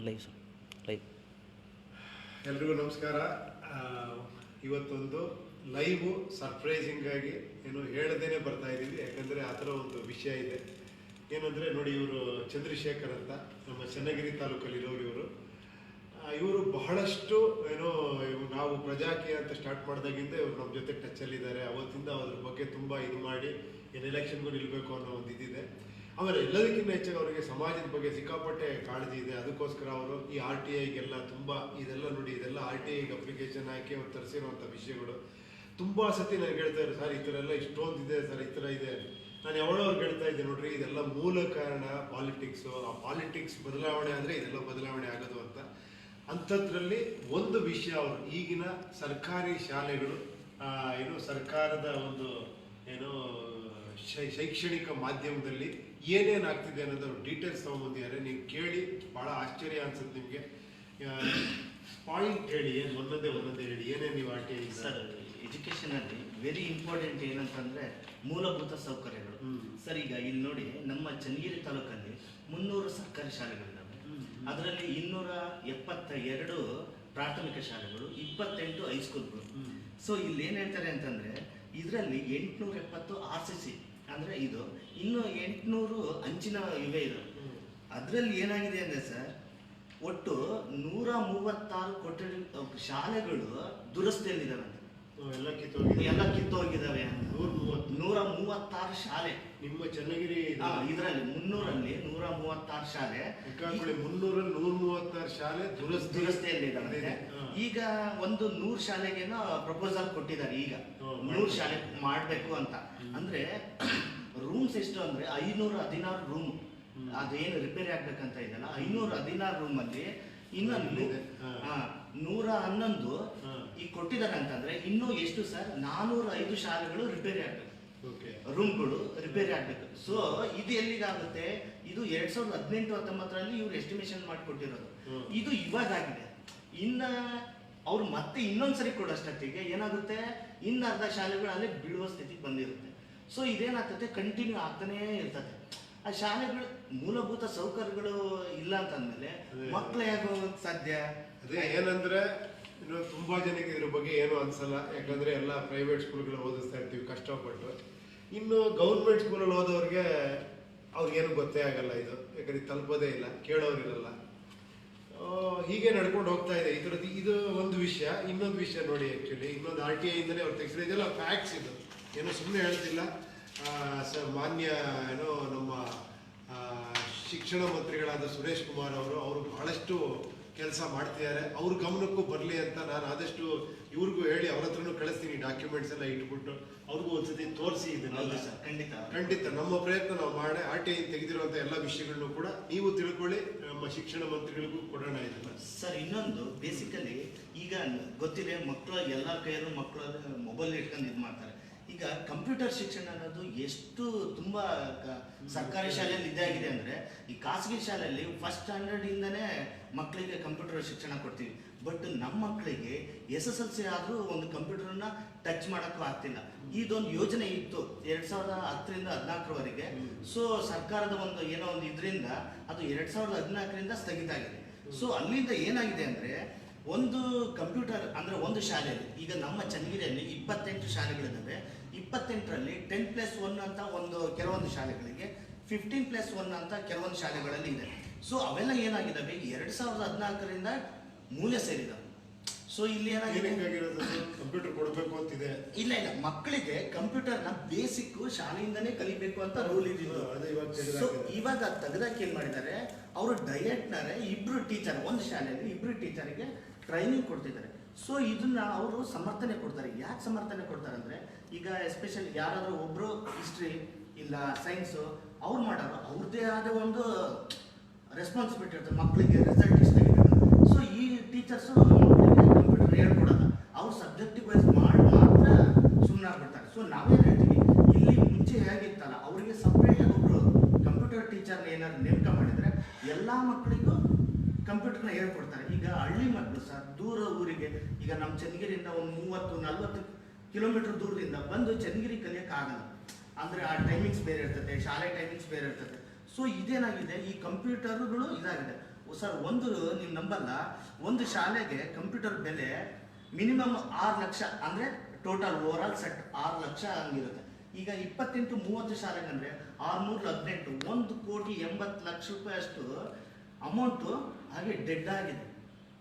Live sir live. ಎಲ್ರಿಗೂ ನಮಸ್ಕಾರ. ಇವತ್ತೊಂದು ಲೈವ್ ಸರ್ಪ್ರೈಸಿಂಗ್ ಆಗಿ ಏನು ಹೇಳದೇನೆ ಬರ್ತಾ ಇದ್ದೀವಿ, ಯಾಕಂದರೆ ಆ ಥರ ಒಂದು ವಿಷಯ ಇದೆ. ಏನಂದರೆ ನೋಡಿ, ಇವರು ಚಂದ್ರಶೇಖರ್ ಅಂತ ನಮ್ಮ ಚನ್ನಗಿರಿ ತಾಲೂಕಲ್ಲಿರೋರು. ಇವರು ಬಹಳಷ್ಟು ಏನೋ ನಾವು ಪ್ರಜಾಕೀಯ ಅಂತ ಸ್ಟಾರ್ಟ್ ಮಾಡಿದಾಗಿಂದ ಇವರು ನಮ್ಮ ಜೊತೆ ಟಚ್ಚಲ್ಲಿದ್ದಾರೆ. ಅವತ್ತಿಂದ ಅದ್ರ ಬಗ್ಗೆ ತುಂಬ ಇದು ಮಾಡಿ ಏನು ಎಲೆಕ್ಷನ್ಗೂ ನಿಲ್ಲಬೇಕು ಅನ್ನೋ ಒಂದು ಇದಿದೆ. ಆಮೇಲೆ ಎಲ್ಲದಕ್ಕಿಂತ ಹೆಚ್ಚಾಗಿ ಅವರಿಗೆ ಸಮಾಜದ ಬಗ್ಗೆ ಸಿಕ್ಕಾಪಟ್ಟೆ ಕಾಳಜಿ ಇದೆ. ಅದಕ್ಕೋಸ್ಕರ ಅವರು ಈ RTIಗೆಲ್ಲ ತುಂಬ ಇದೆಲ್ಲ ನೋಡಿ, ಇದೆಲ್ಲ RTIಗೆ ಅಪ್ಲಿಕೇಶನ್ ಹಾಕಿ ಅವ್ರು ತರಿಸಿರುವಂಥ ವಿಷಯಗಳು ತುಂಬ ಸತಿ ನನಗೆ ಹೇಳ್ತಾರೆ, ಸರ್ ಈ ಥರ ಎಲ್ಲ ಇಷ್ಟೊಂದು ಇದೆ ಸರ್, ಈ ಥರ ಇದೆ. ನಾನು ಯಾವಳವ್ರಿಗೆ ಹೇಳ್ತಾ ಇದ್ದೆ, ನೋಡ್ರಿ ಇದೆಲ್ಲ ಮೂಲ ಕಾರಣ ಪಾಲಿಟಿಕ್ಸು. ಆ ಪಾಲಿಟಿಕ್ಸ್ ಬದಲಾವಣೆ ಆದರೆ ಇದೆಲ್ಲ ಬದಲಾವಣೆ ಆಗೋದು ಅಂತ. ಅಂಥದ್ರಲ್ಲಿ ಒಂದು ವಿಷಯ, ಅವರು ಈಗಿನ ಸರ್ಕಾರಿ ಶಾಲೆಗಳು ಏನು ಸರ್ಕಾರದ ಒಂದು ಏನೋ ಶೈಕ್ಷಣಿಕ ಮಾಧ್ಯಮದಲ್ಲಿ ಏನೇನು ಆಗ್ತಿದೆ ಅನ್ನೋದು ಡೀಟೇಲ್ಸ್ ತೊಗೊಂಬಂದಿದ್ದಾರೆ. ನೀವು ಕೇಳಿ ಭಾಳ ಆಶ್ಚರ್ಯ ಅನ್ಸುತ್ತೆ ನಿಮಗೆ. ಪಾಯಿಂಟ್ ಹೇಳಿ, ಏನು ಒಂದೊಂದೇ ಹೇಳಿ, ಏನೇನು ನೀವು RTI ಸರ್ ಎಜುಕೇಷನಲ್ಲಿ ವೆರಿ ಇಂಪಾರ್ಟೆಂಟ್ ಏನಂತಂದರೆ ಮೂಲಭೂತ ಸೌಕರ್ಯಗಳು. ಸರ್ ಈಗ ಇಲ್ಲಿ ನೋಡಿ, ನಮ್ಮ ಚನ್ನಗಿರಿ ತಾಲೂಕಲ್ಲಿ 300 ಸರ್ಕಾರಿ ಶಾಲೆಗಳಿದ್ದಾವೆ. ಅದರಲ್ಲಿ 272 ಪ್ರಾಥಮಿಕ ಶಾಲೆಗಳು, 28 ಹೈಸ್ಕೂಲ್ಗಳು. ಸೊ ಇಲ್ಲಿ ಏನು ಹೇಳ್ತಾರೆ ಅಂತಂದರೆ, ಇದರಲ್ಲಿ 870 RCC ಅಂದರೆ ಇದು, ಇನ್ನು 800 ಅಂಚಿನ ಇವೆ ಇದು. ಅದರಲ್ಲಿ ಏನಾಗಿದೆ ಅಂದರೆ ಸರ್, ಒಟ್ಟು 136 ಕೊಠಡಿ ಶಾಲೆಗಳು ದುರಸ್ತಿಯಲ್ಲಿದ್ದಾವೆ. ಎಲ್ಲ ಕಿತ್ತೋಗಿದ್ದಾವೆ. 136 ಶಾಲೆ ನಿಮ್ಮ ಚನ್ನಗಿರಿ ಇದರಲ್ಲಿ 300ರಲ್ಲಿ 136 ಶಾಲೆ, 136 ಶಾಲೆ ದುರಸ್ತಿಯಲ್ಲಿದ್ದಾವೆ. ಈಗ ಒಂದು 100 ಶಾಲೆಗೇನೋ ಪ್ರಪೋಸಲ್ ಕೊಟ್ಟಿದ್ದಾರೆ. ಈಗ 100 ಶಾಲೆ ಮಾಡಬೇಕು ಅಂತ. ಅಂದ್ರೆ ರೂಮ್ಸ್ ಎಷ್ಟು ಅಂದ್ರೆ 516 ರೂಮ್. ಅದೇನು ರಿಪೇರಿ ಆಗ್ಬೇಕಂತ ಇದೆಯಲ್ಲ, 516 ರೂಮಲ್ಲಿ ಇನ್ನು 111 ಈಗ ಕೊಟ್ಟಿದ್ದಾರೆ ಅಂತಂದ್ರೆ ಇನ್ನು ಎಷ್ಟು ಸರ್, 405 ಶಾಲೆಗಳು ರಿಪೇರಿ ಆಗ್ಬೇಕು, ರೂಮ್ಗಳು ರಿಪೇರಿ ಆಗ್ಬೇಕು. ಸೊ ಇದು ಎಲ್ಲಿಗಾಗುತ್ತೆ, ಇದು 2018-19ರಲ್ಲಿ ಇವ್ರು ಎಸ್ಟಿಮೇಷನ್ ಮಾಡಿಕೊಟ್ಟಿರೋದು. ಇದು ಇವಾಗಾಗಿದೆ. ಇನ್ನ ಅವ್ರು ಮತ್ತೆ ಇನ್ನೊಂದ್ಸರಿ ಕೊಡೋಷ್ಟೊತ್ತಿಗೆ ಏನಾಗುತ್ತೆ, ಇನ್ನು ಅರ್ಧ ಶಾಲೆಗಳು ಅಲ್ಲೇ ಬೀಳುವ ಸ್ಥಿತಿಗೆ ಬಂದಿರುತ್ತೆ. ಸೊ ಇದೇನಾಗ್ತದೆ, ಕಂಟಿನ್ಯೂ ಆಗ್ತಾನೇ ಇರ್ತದೆ. ಆ ಶಾಲೆಗಳು ಮೂಲಭೂತ ಸೌಕರ್ಯಗಳು ಇಲ್ಲ ಅಂತಂದ್ಮೇಲೆ ಮಕ್ಕಳು ಹೇಗೆ ಹೋಗೋಕೆ ಸಾಧ್ಯ? ಅದೇ ಏನಂದ್ರೆ, ಇನ್ನು ತುಂಬಾ ಜನಕ್ಕೆ ಇದ್ರ ಬಗ್ಗೆ ಏನು ಅನ್ಸಲ್ಲ, ಯಾಕಂದ್ರೆ ಎಲ್ಲ ಪ್ರೈವೇಟ್ ಸ್ಕೂಲ್ಗಳು ಓದಿಸ್ತಾ ಇರ್ತೀವಿ ಕಷ್ಟಪಟ್ಟು. ಇನ್ನು ಗೌರ್ಮೆಂಟ್ ಸ್ಕೂಲಲ್ಲಿ ಓದೋರಿಗೆ ಅವ್ರಿಗೇನು ಗೊತ್ತೇ ಆಗಲ್ಲ ಇದು, ಯಾಕಂದ್ರೆ ತಲುಪೋದೇ ಇಲ್ಲ, ಕೇಳೋರಿರಲ್ಲ. ಹೀಗೆ ನಡ್ಕೊಂಡು ಹೋಗ್ತಾ ಇದೆ ಇದರದ್ದು. ಇದು ಒಂದು ವಿಷಯ. ಇನ್ನೊಂದು ವಿಷಯ ನೋಡಿ, ಆ್ಯಕ್ಚುಲಿ ಇನ್ನೊಂದು RTI ಇಂದಲೇ ಅವ್ರು ತೆಗೆಸಿದ್ರೆ, ಇದೆಲ್ಲ ಫ್ಯಾಕ್ಟ್ಸ್, ಇದು ಏನೋ ಸುಮ್ಮನೆ ಹೇಳ್ತಿಲ್ಲ. ಮಾನ್ಯ ಏನೋ ನಮ್ಮ ಶಿಕ್ಷಣ ಮಂತ್ರಿಗಳಾದ ಸುರೇಶ್ ಕುಮಾರ್ ಅವರು ಬಹಳಷ್ಟು ಕೆಲಸ ಮಾಡ್ತಿದ್ದಾರೆ. ಅವ್ರ ಗಮನಕ್ಕೂ ಬರಲಿ ಅಂತ ನಾನು ಆದಷ್ಟು ಇವ್ರಿಗೂ ಹೇಳಿ ಅವ್ರ ಹತ್ರನೂ ಕಳಿಸ್ತೀನಿ. ಡಾಕ್ಯುಮೆಂಟ್ಸ್ ಎಲ್ಲ ಇಟ್ಬಿಟ್ಟು ಅವ್ರಿಗೂ ಒಂದ್ಸತಿ ತೋರಿಸಿ ಇದನ್ನೆಲ್ಲ. ಖಂಡಿತ ನಮ್ಮ ಪ್ರಯತ್ನ ನಾವು ಮಾಡಿ RTI ತೆಗೆದಿರುವಂಥ ಎಲ್ಲ ವಿಷಯಗಳನ್ನು ಕೂಡ ನೀವು ತಿಳ್ಕೊಳ್ಳಿ, ನಮ್ಮ ಶಿಕ್ಷಣ ಮಂತ್ರಿಗಳಿಗೂ ಕೊಡೋಣ ಇದನ್ನ. ಸರ್ ಇನ್ನೊಂದು ಬೇಸಿಕಲಿ ಈಗ ಗೊತ್ತಿದೆ, ಮಕ್ಕಳು ಎಲ್ಲ ಕೈಯಲ್ಲೂ ಮಕ್ಕಳು ಮೊಬೈಲ್ ಇಟ್ಕೊಂಡು ಇದು ಮಾಡ್ತಾರೆ. ಈಗ ಕಂಪ್ಯೂಟರ್ ಶಿಕ್ಷಣ ಅನ್ನೋದು ಎಷ್ಟು ತುಂಬ ಸರ್ಕಾರಿ ಶಾಲೆಯಲ್ಲಿ ಇದಾಗಿದೆ ಅಂದರೆ, ಈ ಖಾಸಗಿ ಶಾಲೆಯಲ್ಲಿ ಫಸ್ಟ್ ಸ್ಟ್ಯಾಂಡರ್ಡಿಂದನೇ ಮಕ್ಕಳಿಗೆ ಕಂಪ್ಯೂಟರ್ ಶಿಕ್ಷಣ ಕೊಡ್ತೀವಿ. ಬಟ್ ನಮ್ಮ ಮಕ್ಕಳಿಗೆ SSLC ಆದರೂ ಒಂದು ಕಂಪ್ಯೂಟರ್ನ ಟಚ್ ಮಾಡೋಕ್ಕೂ ಆಗ್ತಿಲ್ಲ. ಇದೊಂದು ಯೋಜನೆ ಇತ್ತು 2010ರಿಂದ 14ರವರೆಗೆ. ಸೊ ಸರ್ಕಾರದ ಒಂದು ಏನೋ ಒಂದು ಇದರಿಂದ ಅದು 2014ರಿಂದ ಸ್ಥಗಿತ ಆಗಿದೆ. ಸೊ ಅಲ್ಲಿಂದ ಏನಾಗಿದೆ ಅಂದರೆ, ಒಂದು ಕಂಪ್ಯೂಟರ್ ಅಂದರೆ ಒಂದು ಶಾಲೆಯಲ್ಲಿ, ಈಗ ನಮ್ಮ ಚನ್ನಗಿರಿಯಲ್ಲಿ 28 ಶಾಲೆಗಳಿದ್ದಾವೆ. 28ರಲ್ಲಿ 10+1 ಅಂತ ಒಂದು ಕೆಲವೊಂದು ಶಾಲೆಗಳಿಗೆ, 15+1 ಅಂತ ಕೆಲವೊಂದು ಶಾಲೆಗಳಲ್ಲಿ ಇದೆ. ಸೊ ಅವೆಲ್ಲ ಏನಾಗಿದ್ದಾವೆ, 2014ರಿಂದ ಮೂಲೆ ಸೇರಿದಾವೆ. ಸೊ ಇಲ್ಲಿ ಏನಾಗಿದೆ, ಕಂಪ್ಯೂಟರ್ ಕೊಡಬೇಕು ಅಂತಿದೆ. ಇಲ್ಲ ಮಕ್ಕಳಿಗೆ ಕಂಪ್ಯೂಟರ್ನ ಬೇಸಿಕ್ ಶಾಲೆಯಿಂದನೇ ಕಲಿಬೇಕು ಅಂತ ರೂಲ್ ಇದ್ದಿದ್ದು. ಸೊ ಇವಾಗ ತೆಗೆದಾಕಿ ಏನ್ ಮಾಡಿದ್ದಾರೆ, ಅವರು ಡೈರೆಕ್ಟ್ನರೇ 2 ಟೀಚರ್, ಒಂದು ಶಾಲೆಯಲ್ಲಿ 2 ಟೀಚರ್ಗೆ ಟ್ರೈನಿಂಗ್ ಕೊಡ್ತಿದ್ದಾರೆ. ಸೊ ಇದನ್ನ ಅವರು ಸಮರ್ಥನೆ ಕೊಡ್ತಾರೆ. ಯಾಕೆ ಸಮರ್ಥನೆ ಕೊಡ್ತಾರೆ ಅಂದರೆ, ಈಗ ಎಸ್ಪೆಷಲಿ ಯಾರಾದರೂ ಒಬ್ಬರು ಹಿಸ್ಟ್ರಿ ಇಲ್ಲ ಸೈನ್ಸು ಅವ್ರು ಮಾಡೋರು, ಅವ್ರದ್ದೇ ಆದ ಒಂದು ರೆಸ್ಪಾನ್ಸಿಬಿಲಿಟಿ ಇರ್ತದೆ, ಮಕ್ಕಳಿಗೆ ರಿಸಲ್ಟ್ ಇಷ್ಟ ಆಗಿದೆ. ಸೊ ಈ ಟೀಚರ್ಸು ಮಕ್ಕಳಿಗೆ ಕಂಪ್ಯೂಟರ್ ಹೇಳ್ಕೊಡಲ್ಲ, ಅವ್ರು ಸಬ್ಜೆಕ್ಟಿವ್ ವೈಸ್ ಮಾಡಿ ಮಾತ್ರ ಸುಮ್ಮನೆ ಆಗ್ಬಿಡ್ತಾರೆ. ಸೊ ನಾವೇನು ಹೇಳ್ತೀವಿ, ಇಲ್ಲಿ ಮುಂಚೆ ಹೇಗಿತ್ತಲ್ಲ, ಅವರಿಗೆ ಸಪ್ರೇಟಾಗಿ ಒಬ್ಬರು ಕಂಪ್ಯೂಟರ್ ಟೀಚರ್ನ ಏನಾದ್ರು ನೇಮಕ ಮಾಡಿದರೆ ಎಲ್ಲ ಮಕ್ಕಳಿಗೂ ಕಂಪ್ಯೂಟರ್ನ ಹೇಳ್ಕೊಡ್ತಾರೆ. ಈಗ ಹಳ್ಳಿ ಮಕ್ಕಳು ಸರ್ ದೂರ ಊರಿಗೆ, ಈಗ ನಮ್ಮ ಚನ್ನಗಿರಿಯಿಂದ ಒಂದು 30-40 ಕಿಲೋಮೀಟರ್ ದೂರದಿಂದ ಬಂದು ಚನ್ನಗಿರಿ ಕಲಿಯೋಕ್ಕಾಗಲ್ಲ. ಅಂದರೆ ಆ ಟೈಮಿಂಗ್ಸ್ ಬೇರೆ ಇರ್ತದೆ, ಶಾಲೆ ಟೈಮಿಂಗ್ಸ್ ಬೇರೆ ಇರ್ತದೆ. ಸೊ ಇದೇನಾಗಿದೆ, ಈ ಕಂಪ್ಯೂಟರ್ಗಳು ಇದಾಗಿದೆ. ಸರ್ ಒಂದು ನೀವು ನಂಬಲ್ಲ, ಒಂದು ಶಾಲೆಗೆ ಕಂಪ್ಯೂಟರ್ ಬೆಲೆ ಮಿನಿಮಮ್ 6 ಲಕ್ಷ ಅಂದರೆ total over all set 6 lakh ಹಂಗಿರುತ್ತೆ. ಈಗ 28-30 ಶಾಲೆಗೆ ಅಂದರೆ 618 1,80,00,000 ಅಷ್ಟು ಅಮೌಂಟು ಹಾಗೆ ಡೆಡ್ ಆಗಿದೆ.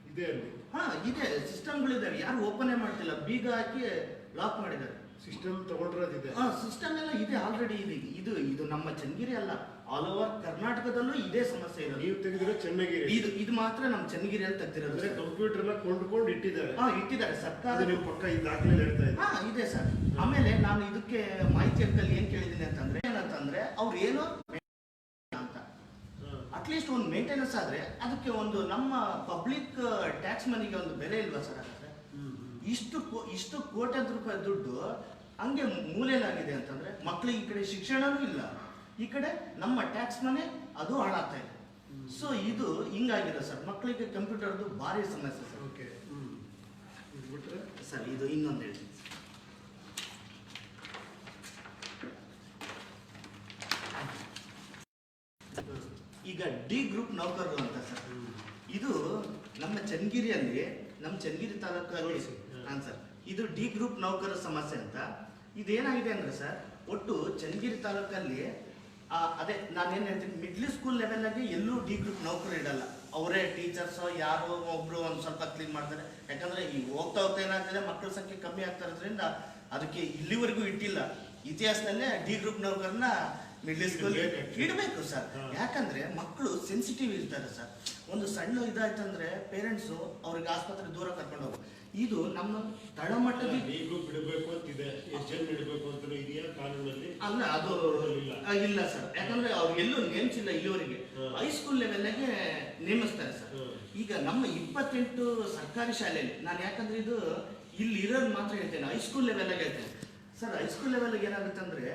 ಇದೆ ಅಲ್ಲಿ ಇದೆ, ಸಿಸ್ಟಮ್ಗಳಿದ್ದಾವೆ, ಯಾರು ಓಪನೇ ಮಾಡ್ತಿಲ್ಲ, ಬೀಗ ಹಾಕಿ ಲಾಕ್ ಮಾಡಿದ್ದಾರೆ. ಸಿಸ್ಟಮ್ ತಗೊಂಡ್ರದಿದೆ. ಸಿಸ್ಟಮ್ ಎಲ್ಲ ಇದೆ ಆಲ್ರೆಡಿ. ಇದು ನಮ್ಮ ಚನ್ನಗಿರಿ ಅಲ್ಲ, ಆಲ್ ಓವರ್ ಕರ್ನಾಟಕದಲ್ಲೂ ಇದೇ ಸಮಸ್ಯೆ ಇರೋದು. ನೀವು ತೆಗೆದಿರೋ ಚನ್ನಗಿರಿ, ಇದು ಮಾತ್ರ ನಮ್ಮ ಚನ್ನಗಿರಿಯಲ್ಲಿ ತೆಗ್ದಿರೋದು. ಕಂಪ್ಯೂಟರ್ ಎಲ್ಲ ಕೊಂಡ್ಕೊಂಡು ಇಟ್ಟಿದ್ದಾರೆ. ಇಟ್ಟಿದ್ದಾರೆ ಸರ್ಕಾರ. ನಿಮ್ಮ ಪಕ್ಕ ಈ ದಾಖಲೆ ಹೇಳ್ತಾ ಇದೆ. ಇದೆ ಸರ್. ಆಮೇಲೆ ನಾನು ಇದಕ್ಕೆ ಮಾಹಿತಿ ಅಂಕಲ್ಲಿ ಏನ್ ಕೇಳಿದ್ದೀನಿ ಏನಂತಂದ್ರೆ ಅವ್ರು ಏನೋ ಅಂತ ಅಟ್ಲೀಸ್ಟ್ ಒಂದು ಮೇಂಟೆನೆನ್ಸ್ ಆದ್ರೆ ಅದಕ್ಕೆ ಒಂದು ನಮ್ಮ ಪಬ್ಲಿಕ್ ಟ್ಯಾಕ್ಸ್ ಮನಿಗೆ ಒಂದು ಬೆಲೆ ಇಲ್ವಾ ಸರ್? ಹಾಗಾದ್ರೆ ಇಷ್ಟು ಕೋಟ್ಯಾಂತರ ರೂಪಾಯಿ ದುಡ್ಡು ಹಂಗೆ ಮೂಲೆಯಲ್ಲಾಗಿದೆ ಅಂತಂದ್ರೆ ಮಕ್ಕಳಿಗೆ ಈ ಕಡೆ ಶಿಕ್ಷಣನೂ ಇಲ್ಲ, ಈ ಕಡೆ ನಮ್ಮ ಟ್ಯಾಕ್ಸ್ ಮನೆ ಅದು ಹಾಳಾಗ್ತಾ ಇದೆ. ಸೊ ಇದು ಹಿಂಗಾಗಿದೆ ಸರ್, ಮಕ್ಕಳಿಗೆ ಕಂಪ್ಯೂಟರ್ದು ಭಾರಿ ಸಮಸ್ಯೆ ಸರ್. ಓಕೆ ಸರ್ ಇದು ಇನ್ನೊಂದು ಹೇಳ್ತೀನಿ. ಈಗ ಡಿ ಗ್ರೂಪ್ ನೌಕರರು ಅಂತ ಸರ್, ಇದು ನಮ್ಮ ಚನ್ನಗಿರಿಯಲ್ಲಿ, ನಮ್ಮ ಚನ್ನಗಿರಿ ತಾಲೂಕಲ್ಲಿ ಸರ್, ಇದು ಡಿ ಗ್ರೂಪ್ ನೌಕರರ ಸಮಸ್ಯೆ ಅಂತ. ಇದೇನಾಗಿದೆ ಅಂದ್ರೆ ಸರ್, ಒಟ್ಟು ಚನ್ನಗಿರಿ ತಾಲೂಕಲ್ಲಿ ಅದೇ ನಾನೇನು ಹೇಳ್ತೀನಿ, ಮಿಡ್ಲ್ ಸ್ಕೂಲ್ ಲೆವೆಲ್ಲಾಗಿ ಎಲ್ಲೂ ಡಿ ಗ್ರೂಪ್ ನೌಕರು ಇಡಲ್ಲ. ಅವರೇ ಟೀಚರ್ಸ್ ಯಾರೋ ಒಬ್ರು ಒಂದು ಸ್ವಲ್ಪ ಕ್ಲೀನ್ ಮಾಡ್ತಾರೆ. ಯಾಕಂದ್ರೆ ಈ ಹೋಗ್ತಾ ಏನಾಗ್ತದೆ, ಮಕ್ಕಳ ಸಂಖ್ಯೆ ಕಮ್ಮಿ ಆಗ್ತಾ ಇರೋದ್ರಿಂದ ಅದಕ್ಕೆ ಇಲ್ಲಿವರೆಗೂ ಇಟ್ಟಿಲ್ಲ. ಇತಿಹಾಸದಲ್ಲೇ ಡಿ ಗ್ರೂಪ್ ನೌಕರನ್ನ ಮಿಡ್ಲ್ ಸ್ಕೂಲ್ ಇಡಬೇಕು ಸರ್. ಯಾಕಂದ್ರೆ ಮಕ್ಕಳು ಸೆನ್ಸಿಟಿವ್ ಇರ್ತಾರೆ ಸರ್. ಒಂದು ಸಣ್ಣ ಇದಾಯ್ತಂದ್ರೆ ಪೇರೆಂಟ್ಸು ಅವ್ರಿಗೆ ಆಸ್ಪತ್ರೆ ದೂರ ಕರ್ಕೊಂಡು ಹೋಗ್ಬೇಕು. ಇದು ನಮ್ಮ ತಳಮಟ್ಟದ ಬಿಡಬೇಕು ಅಂತಿದೆ, ಎಷ್ಟು ಜನ ಇಡಬೇಕು ಅಂತ ಇದೆಯಾ ಕಾನೂನಲ್ಲಿ? ಅಲ್ಲ, ಅದು ಇಲ್ಲ ಸರ್. ಯಾಕಂದ್ರೆ ಅವ್ರು ಎಲ್ಲೂ ನೇಮಿಸಿಲ್ಲ ಇಲ್ಲಿವರೆಗೆ. ಹೈಸ್ಕೂಲ್ ಲೆವೆಲ್ಗೆ ನೇಮಿಸ್ತಾರೆ ಸರ್. ಈಗ ನಮ್ಮ 28 ಸರ್ಕಾರಿ ಶಾಲೆಯಲ್ಲಿ ನಾನು, ಯಾಕಂದ್ರೆ ಇದು ಇಲ್ಲಿ ಇರೋದು ಮಾತ್ರ ಹೇಳ್ತೇನೆ, ಹೈಸ್ಕೂಲ್ ಲೆವೆಲ್ಗೆ ಹೇಳ್ತೇನೆ ಸರ್. ಹೈಸ್ಕೂಲ್ ಲೆವೆಲ್ಗೆ ಏನಾಗುತ್ತೆ ಅಂದ್ರೆ,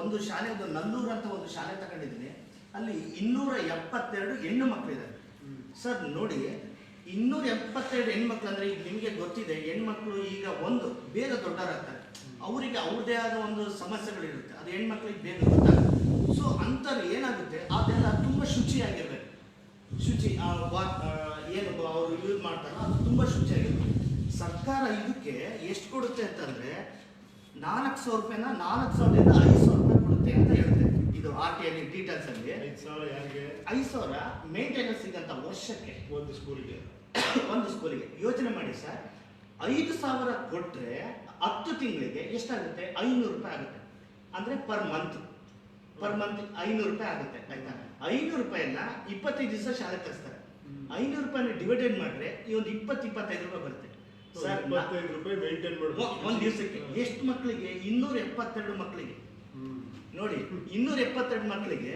ಒಂದು ಶಾಲೆ, ಒಂದು ನಲ್ಲೂರು ಅಂತ ಒಂದು ಶಾಲೆ ತಗೊಂಡಿದ್ದೀನಿ. ಅಲ್ಲಿ 272 ಹೆಣ್ಣು ಮಕ್ಕಳಿದ್ದಾರೆ ಸರ್. ನೋಡಿ, 272 ಹೆಣ್ಮಕ್ಳು ಅಂದ್ರೆ ಈಗ ನಿಮಗೆ ಗೊತ್ತಿದೆ, ಹೆಣ್ಮಕ್ಳು ಈಗ ಒಂದು ಬೇಗ ದೊಡ್ಡವರಾಗ್ತಾರೆ, ಅವರಿಗೆ ಅವ್ರದೇ ಆದ ಒಂದು ಸಮಸ್ಯೆಗಳಿರುತ್ತೆ, ಅದು ಹೆಣ್ಮಕ್ಳಿಗೆ ಬೇಗ ಗೊತ್ತಾಗುತ್ತೆ. ಸೊ ಅಂಥವ್ರು ಏನಾಗುತ್ತೆ, ಅದೆಲ್ಲ ತುಂಬ ಶುಚಿಯಾಗಿರ್ಬೇಕು. ಶುಚಿ ಏನು ಅವರು ಯೂಸ್ ಮಾಡ್ತಾರೋ ಅದು ತುಂಬ ಶುಚಿಯಾಗಿರ್ಬೇಕು. ಸರ್ಕಾರ ಇದಕ್ಕೆ ಎಷ್ಟು ಕೊಡುತ್ತೆ ಅಂತಂದ್ರೆ 4,000 ರೂಪಾಯಿನ 4,000ದಿಂದ 5,000 ರೂಪಾಯಿ ಕೊಡುತ್ತೆ ಅಂತ ಹೇಳ್ತೇವೆ. ಇದು RTI ಡೀಟೇಲ್ಸ್ ಅಲ್ಲಿ 5,000 ಯಾರಿಗೆ? 5,000 ಮೇಂಟೆನೆನ್ಸ್ ಸಿಗಂತ ವರ್ಷಕ್ಕೆ ಒಂದು ಸ್ಕೂಲ್ಗೆ. ಯೋಚನೆ ಮಾಡಿ ಸರ್, 5,000 ಕೊಟ್ರೆ 10 ತಿಂಗಳಿಗೆ ಎಷ್ಟಾಗುತ್ತೆ? 500 ರೂಪಾಯಿ ಆಗುತ್ತೆ. ಅಂದ್ರೆ ಪರ್ ಮಂತ್ 500 ರೂಪಾಯಿ ಆಗುತ್ತೆ. ಆಯ್ತಾ? 500 ರೂಪಾಯಿನ 25 ದಿವಸ ಶಾಲೆ ತರಿಸ್ತಾರೆ. 500 ರೂಪಾಯಿನ ಡಿವೈಡೆಡ್ ಮಾಡ್ರೆ ಈ ಒಂದು 20-25 ರೂಪಾಯಿ ಬರುತ್ತೆ ಸರ್. 25 ರೂಪಾಯಿ ಮೇಂಟೈನ್ ಮಾಡಬೇಕು ಒಂದು ದಿವಸಕ್ಕೆ. ಎಷ್ಟು ಮಕ್ಕಳಿಗೆ? 272 ಮಕ್ಕಳಿಗೆ. ನೋಡಿ, 272 ಮಕ್ಕಳಿಗೆ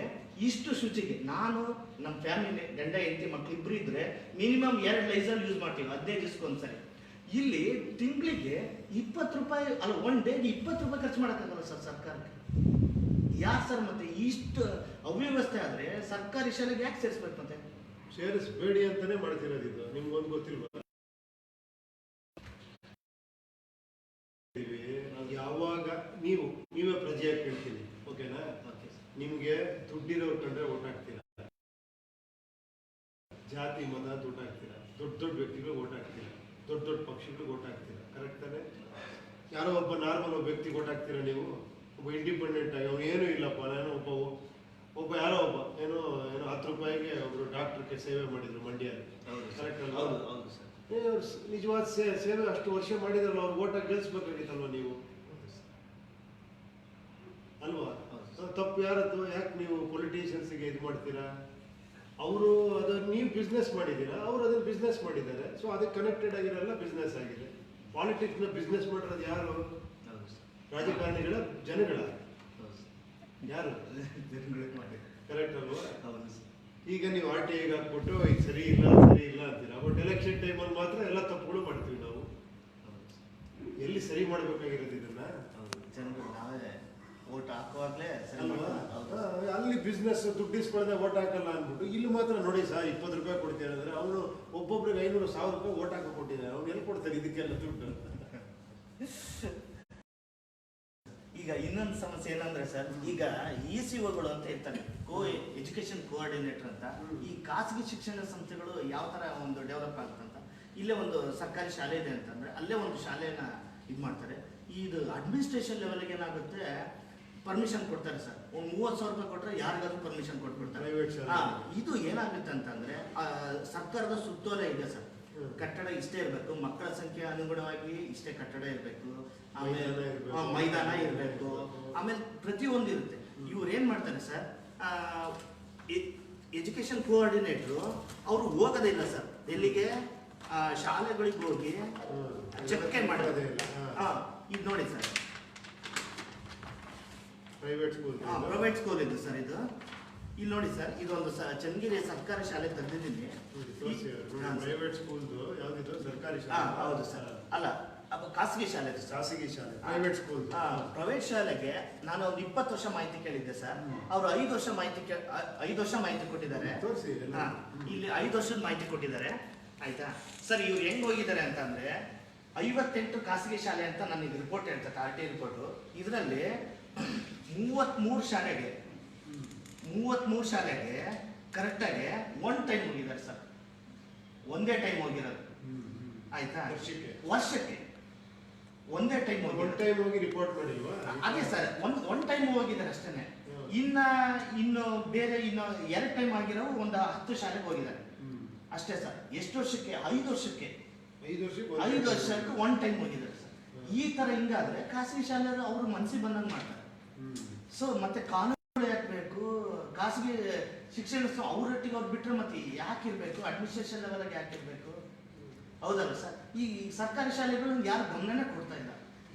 ಇಷ್ಟು ಶುಚಿಗೆ. ನಾನು ನಮ್ಮ ಫ್ಯಾಮಿಲಿ, ಗಂಡ ಹೆಂಡತಿ ಮಕ್ಳು ಇಬ್ರು ಇದ್ರೆ ಮಿನಿಮಮ್ 2 ಲೈಸಲ್ ಯೂಸ್ ಮಾಡ್ತೀವಿ 15 ದಿವಸಕ್ಕೆ ಒಂದ್ಸರಿ. ಇಲ್ಲಿ ತಿಂಗಳಿಗೆ 20 ರೂಪಾಯಿ ಅಲ್ಲ, ಒನ್ ಡೇಗೆ 20 ರೂಪಾಯಿ ಖರ್ಚು ಮಾಡೋಕ್ಕಾಗಲ್ಲ ಸರ್ ಸರ್ಕಾರಕ್ಕೆ. ಯಾಕೆ ಸರ್? ಮತ್ತೆ ಇಷ್ಟು ಅವ್ಯವಸ್ಥೆ ಆದ್ರೆ ಸರ್ಕಾರಿ ಶಾಲೆಗೆ ಯಾಕೆ ಸೇರಿಸ್ಬೇಕು? ಮತ್ತೆ ಸೇರಿಸಬೇಡಿ ಅಂತಾನೆ ಮಾಡ್ತಿರೋದು ಇದು. ನಿಮ್ಗೊಂದು ಗೊತ್ತಿಲ್ವಾ? ಯಾವಾಗ ನೀವೇ ಪ್ರಜೆಯಾಗಿ ಕೇಳ್ತೀನಿ, ಓಕೆನಾ? ನಿಮ್ಗೆ ದುಡ್ಡಿರೋರು ಕಂಡ್ರೆ ಓಟ್ ಹಾಕ್ತೀರಾ, ಜಾತಿ ಮತ ದುಡ್ಡು ಹಾಕ್ತೀರಾ, ದೊಡ್ಡ ವ್ಯಕ್ತಿಗಳು ಓಟ್ ಹಾಕ್ತೀರಾ, ದೊಡ್ಡ ಪಕ್ಷಗಳಿಗೆ ಓಟ್ ಹಾಕ್ತೀರಾ, ಕರೆಕ್ಟ್ ತಾನೆ? ಯಾರೋ ಒಬ್ಬ ನಾರ್ಮಲ್ ಒಬ್ಬ ವ್ಯಕ್ತಿಗೆ ಓಟ್ ಹಾಕ್ತೀರಾ ನೀವು? ಒಬ್ಬ ಇಂಡಿಪೆಂಡೆಂಟ್ ಆಗಿ ಅವ್ನು ಏನೂ ಇಲ್ಲಪ್ಪ, ನಾನು ಒಬ್ಬ ಯಾರೋ ಒಬ್ಬ ಏನೋ 10 ರೂಪಾಯಿಗೆ ಒಬ್ರು ಡಾಕ್ಟರ್ಗೆ ಸೇವೆ ಮಾಡಿದ್ರು ಮಂಡ್ಯಲ್ಲಿ, ಕರೆಕ್ಟ್ ಅಲ್ವಾ? ನಿಜವಾದ ಸೇವೆ ಅಷ್ಟು ವರ್ಷ ಮಾಡಿದ್ರಲ್ಲ, ಅವ್ರು ಓಟ್ ಹಾಕಿ ಗೆಲ್ಸ್ಬೇಕಾಗಿತ್ತಲ್ವ ನೀವು, ಅಲ್ವಾ? ತಪ್ಪು ಯಾರದ್ದು? ಯಾಕೆ ನೀವು ಪೊಲಿಟಿಷಿಯನ್ಸ್ಗೆ ಇದು ಮಾಡ್ತೀರಾ? ಅವರು ಅದನ್ನು ನೀವು ಬಿಸ್ನೆಸ್ ಮಾಡಿದ್ದೀರಾ, ಅವರು ಅದನ್ನು ಬಿಸ್ನೆಸ್ ಮಾಡಿದ್ದಾರೆ. ಸೊ ಅದಕ್ಕೆ ಕನೆಕ್ಟೆಡ್ ಆಗಿರೋಲ್ಲ, ಬಿಸ್ನೆಸ್ ಆಗಿದೆ. ಪಾಲಿಟಿಕ್ಸ್ನ ಬಿಸ್ನೆಸ್ ಮಾಡಿರೋದು ಯಾರು? ರಾಜಕಾರಣಿಗಳ, ಜನಗಳ, ಯಾರು? ಕರೆಕ್ಟ್ ಅಲ್ವಾ? ಈಗ ನೀವು RTIಗೆ ಹಾಕ್ಬಿಟ್ಟು ಇದು ಸರಿ ಇಲ್ಲ ಅಂತೀರಾ, ಬಟ್ ಎಲೆಕ್ಷನ್ ಟೈಮಲ್ಲಿ ಮಾತ್ರ ಎಲ್ಲ ತಪ್ಪುಗಳು ಮಾಡ್ತೀವಿ ನಾವು. ಎಲ್ಲಿ ಸರಿ ಮಾಡ್ಬೇಕಾಗಿರೋದು ಇದನ್ನ? ಜನಗಳು ನಾವೇ ಓಟ್ ಹಾಕುವಾಗಲೇ ಅಲ್ಲಿ ಬಿಸ್ನೆಸ್ ದುಡ್ಡು ಇಸ್ಕೊಳ್ಳದೆ ಓಟ್ ಹಾಕಲ್ಲ ಅಂದ್ಬಿಟ್ಟು, ಇಲ್ಲಿ ಮಾತ್ರ ನೋಡಿ ಸರ್ 20 ರೂಪಾಯಿ ಕೊಡ್ತೀರ ಅಂದ್ರೆ ಅವನು ಒಬ್ಬೊಬ್ರಿಗೆ 500-1,000 ರೂಪಾಯಿ ಓಟ್ ಹಾಕಿ ಕೊಟ್ಟಿದ್ದಾರೆ. ಅವ್ನು ಎಲ್ಲಿ ಕೊಡ್ತಾರೆ ಇದಕ್ಕೆಲ್ಲ ದುಡ್ಡು? ಈಗ ಇನ್ನೊಂದು ಸಮಸ್ಯೆ ಏನಂದ್ರೆ ಸರ್, ಈಗ ECOಗಳು ಅಂತ ಇರ್ತಾರೆ, ಎಜುಕೇಶನ್ ಕೋಆರ್ಡಿನೇಟರ್ ಅಂತ. ಈ ಖಾಸಗಿ ಶಿಕ್ಷಣ ಸಂಸ್ಥೆಗಳು ಯಾವ ತರ ಒಂದು ಡೆವಲಪ್ ಆಗುತ್ತಂತ, ಇಲ್ಲೇ ಒಂದು ಸರ್ಕಾರಿ ಶಾಲೆ ಇದೆ ಅಂತಂದ್ರೆ ಅಲ್ಲೇ ಒಂದು ಶಾಲೆನ ಇದು ಮಾಡ್ತಾರೆ. ಇದು ಅಡ್ಮಿನಿಸ್ಟ್ರೇಷನ್ ಲೆವೆಲ್ಗೆ ಏನಾಗುತ್ತೆ, ಪರ್ಮಿಷನ್ ಕೊಡ್ತಾರೆ ಸರ್. ಒಂದು 30,000 ರೂಪಾಯಿ ಕೊಟ್ಟರೆ ಯಾರಿಗಾದ್ರೂ ಪರ್ಮಿಷನ್ ಕೊಟ್ಬಿಡ್ತಾರೆ. ಇದು ಏನಾಗುತ್ತೆ ಅಂತಂದ್ರೆ ಸರ್ಕಾರದ ಸುತ್ತೋಲೆ ಇದೆ ಸರ್, ಕಟ್ಟಡ ಇಷ್ಟೇ ಇರಬೇಕು, ಮಕ್ಕಳ ಸಂಖ್ಯೆ ಅನುಗುಣವಾಗಿ ಇಷ್ಟೇ ಕಟ್ಟಡ ಇರಬೇಕು, ಆಮೇಲೆ ಮೈದಾನ ಇರಬೇಕು, ಆಮೇಲೆ ಪ್ರತಿಯೊಂದು ಇರುತ್ತೆ. ಇವ್ರು ಏನ್ ಮಾಡ್ತಾರೆ ಸರ್, ಎಜುಕೇಶನ್ ಕೋಆರ್ಡಿನೇಟ್ರು ಅವರು ಹೋಗೋದಿಲ್ಲ ಸರ್ ಎಲ್ಲಿಗೆ, ಶಾಲೆಗಳಿಗೆ ಹೋಗಿ ಚೆಕ್ ಮಾಡೋದೇ ಇಲ್ಲ. ಇದು ನೋಡಿ ಸರ್, ಪ್ರೈವೇಟ್ ಸ್ಕೂಲ್ ಇದು ಸರ್. ಇದು ಇಲ್ಲಿ ನೋಡಿ ಸರ್, ಇದೊಂದು ಚನ್ನಗಿರಿ ಸರ್ಕಾರಿ ಶಾಲೆ ತೆಗೆದಿದ್ದೀನಿ. Private school ಯಾವ್ದಿದು? ಸರ್ಕಾರಿ ಶಾಲೆ? ಹೌದು ಸರ್. ಅಲ್ಲ, ಖಾಸಗಿ ಶಾಲೆ. ಖಾಸಗಿ ಶಾಲೆ, ಪ್ರೈವೇಟ್ ಸ್ಕೂಲ್. ಪ್ರೈವೇಟ್ ಶಾಲೆಗೆ ನಾನು ಒಂದು 20 ವರ್ಷ ಮಾಹಿತಿ ಕೇಳಿದ್ದೆ ಸರ್. ಅವರು 5 ವರ್ಷ ಮಾಹಿತಿ ಕೊಟ್ಟಿದ್ದಾರೆ. ಇಲ್ಲಿ 5 ವರ್ಷದ ಮಾಹಿತಿ ಕೊಟ್ಟಿದ್ದಾರೆ, ಆಯ್ತಾ ಸರ್. ಇವ್ರು ಹೆಂಗ್ ಹೋಗಿದ್ದಾರೆ ಅಂತಂದ್ರೆ 58 ಖಾಸಗಿ ಶಾಲೆ ಅಂತ ನನಗೆ ರಿಪೋರ್ಟ್ ಹೇಳ್ತಾರೆ, RT ರಿಪೋರ್ಟ್. ಇದರಲ್ಲಿ 33 ಶಾಲೆಗೆ ಕರೆಕ್ಟಾಗಿ ಒನ್ ಟೈಮ್ ಹೋಗಿದ್ದಾರೆ ಸರ್. ಒಂದೇ ಟೈಮ್ ಹೋಗಿರೋದು, ಆಯ್ತಾ, ವರ್ಷಕ್ಕೆ ಒಂದೇ ಟೈಮ್ ಹೋಗಿ ರಿಪೋರ್ಟ್ ಮಾಡಿಲ್ವಾ? ಅದೇ ಸರ್, ಒನ್ ಟೈಮ್ ಹೋಗಿದ್ದಾರೆ ಅಷ್ಟೇನೆ. ಇನ್ನು ಬೇರೆ 2 ಟೈಮ್ ಆಗಿರೋ ಒಂದು 10 ಶಾಲೆಗೆ ಹೋಗಿದ್ದಾರೆ ಅಷ್ಟೇ ಸರ್. ಎಷ್ಟು ವರ್ಷಕ್ಕೆ? 5 ವರ್ಷಕ್ಕೆ 5 ವರ್ಷಕ್ಕೆ ಒನ್ ಟೈಮ್ ಹೋಗಿದ್ದಾರೆ ಸರ್. ಈ ತರ ಹಿಂಗಾದ್ರೆ ಖಾಸಗಿ ಶಾಲೆಯವರು ಅವ್ರ ಮನಸ್ಸಿಗೆ ಬಂದಂಗೆ ಮಾಡ್ತಾರೆ. ಸೊ ಮತ್ತೆ ಕಾನೂನು ಯಾಕೆ ಬೇಕು? ಖಾಸಗಿ ಶಿಕ್ಷಣ ಅವರೊಟ್ಟಿಗೆ ಅವ್ರು ಬಿಟ್ಟರೆ ಮತ್ತೆ ಯಾಕೆ ಇರಬೇಕು? ಅಡ್ಮಿನಿಸ್ಟ್ರೇಷನ್ ಲೆವೆಲ್ಗೆ ಯಾಕೆ ಇರಬೇಕು? ಹೌದಲ್ಲ ಸರ್. ಈ ಸರ್ಕಾರಿ ಶಾಲೆಗಳು ಯಾರು ಗಮನನೇ ಕೊಡ್ತಾ ಇಲ್ಲ.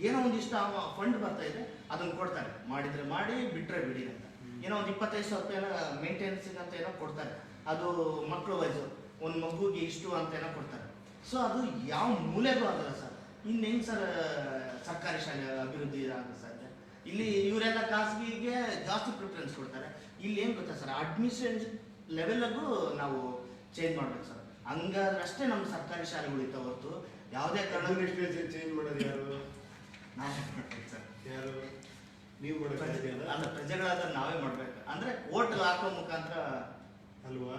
ಏನೋ ಒಂದಿಷ್ಟು ಫಂಡ್ ಬರ್ತಾ ಇದೆ, ಅದನ್ನು ಕೊಡ್ತಾರೆ, ಮಾಡಿದ್ರೆ ಮಾಡಿ, ಬಿಟ್ರೆ ಬಿಡಿ ಅಂತ. ಏನೋ ಒಂದು 25,000 ರೂಪಾಯಿ ಮೇಂಟೆನೆನ್ಸಿಗೆ ಅಂತ ಏನೋ ಕೊಡ್ತಾರೆ, ಅದು ಮಕ್ಕಳು ವಯಸ್ಸು, ಒಂದು ಮಗುಗೆ ಇಷ್ಟು ಅಂತ ಏನೋ ಕೊಡ್ತಾರೆ. ಸೊ ಅದು ಯಾವ ಮೂಲೆಗೂ ಆಗಲ್ಲ ಸರ್. ಇನ್ನೇನು ಸರ್ ಸರ್ಕಾರಿ ಶಾಲೆ ಅಭಿವೃದ್ಧಿ ಆಗುತ್ತೆ ಸರ್? ಇಲ್ಲಿ ಇವರೆಲ್ಲ ಖಾಸಗಿಗೆ ಜಾಸ್ತಿ ಪ್ರಿಫರೆನ್ಸ್ ಕೊಡ್ತಾರೆ. ಇಲ್ಲಿ ಏನು ಗೊತ್ತಾ ಸರ್, ಅಡ್ಮಿಷನ್ ಲೆವೆಲ್ಗೂ ನಾವು ಚೇಂಜ್ ಮಾಡ್ಬೇಕು ಸರ್. ಹಂಗಾದ್ರೆ ಅಷ್ಟೇ ನಮ್ಮ ಸರ್ಕಾರಿ ಶಾಲೆಗಳು ಇರ್ತಾವೆ ಹೊರತು ಯಾವುದೇ ಕಾರಣ ಚೇಂಜ್ ಮಾಡೋದು ಯಾರು? ನಾವೇ ಮಾಡ್ಬೇಕು ಸರ್. ಯಾರು? ನೀವು ಅಲ್ಲ, ಪ್ರಜೆಗಳಾದ ನಾವೇ ಮಾಡ್ಬೇಕು. ಅಂದ್ರೆ ಓಟ್ ಹಾಕೋ ಮುಖಾಂತರ ಅಲ್ವಾ?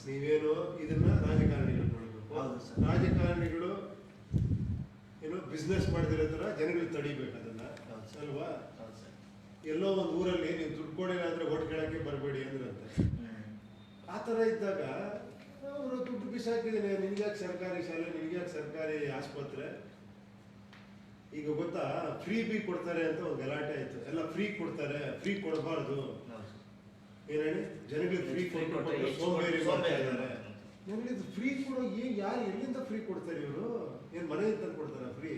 ನೀವೇನು ಇದನ್ನ ರಾಜಕಾರಣಿಗಳು ಮಾಡಬೇಕು. ಹೌದು ಸರ್. ರಾಜಕಾರಣಿಗಳು ಏನು ಬಿಸ್ನೆಸ್ ಮಾಡಿದಿರೋ ತರ ಜನಗಳು ತಡಿಬೇಕು ಅದನ್ನ, ಅಲ್ವಾ? ಎಲ್ಲೋ ಒಂದು ಊರಲ್ಲಿ ನೀವು ದುಡ್ಡು ಕೊಡಿಲ್ಲ ಅಂದ್ರೆ ಓಟ್ ಕೇಳಕ್ಕೆ ಬರಬೇಡಿ ಅಂದ್ರಂತೆ. ಆ ಥರ ಇದ್ದಾಗ ಅವರು ದುಡ್ಡು ಬಿಸಾಕಿದ್ದೀನಿ, ನಿನ್ಗ್ಯಾಕೆ ಸರ್ಕಾರಿ ಶಾಲೆ, ನಿನ್ಗ್ಯಾಕೆ ಸರ್ಕಾರಿ ಆಸ್ಪತ್ರೆ? ಈಗ ಗೊತ್ತಾ, ಫ್ರೀ ಬಿ ಕೊಡ್ತಾರೆ ಅಂತ ಒಂದು ಗಲಾಟೆ ಆಯ್ತು. ಎಲ್ಲ ಫ್ರೀ ಕೊಡ್ತಾರೆ, ಫ್ರೀ ಕೊಡಬಾರ್ದು. ಏನ್ ಹೇಳಿ, ಜನಗಳಿಗೆ ಫ್ರೀ ಕೊಟ್ಟು ಸೋಂಬೇರಿ ಮಾಡ್ತಾ ಇದ್ದಾರೆ. ನನಗೆ ಫ್ರೀ ಕೊಡೋ ಯಾರು ಎಲ್ಲಿಂದ ಫ್ರೀ ಕೊಡ್ತಾರೆ ಇವರು? ಏನ್ ಮನೆಯಿಂದ ತಂದು ಕೊಡ್ತಾರ ಫ್ರೀ?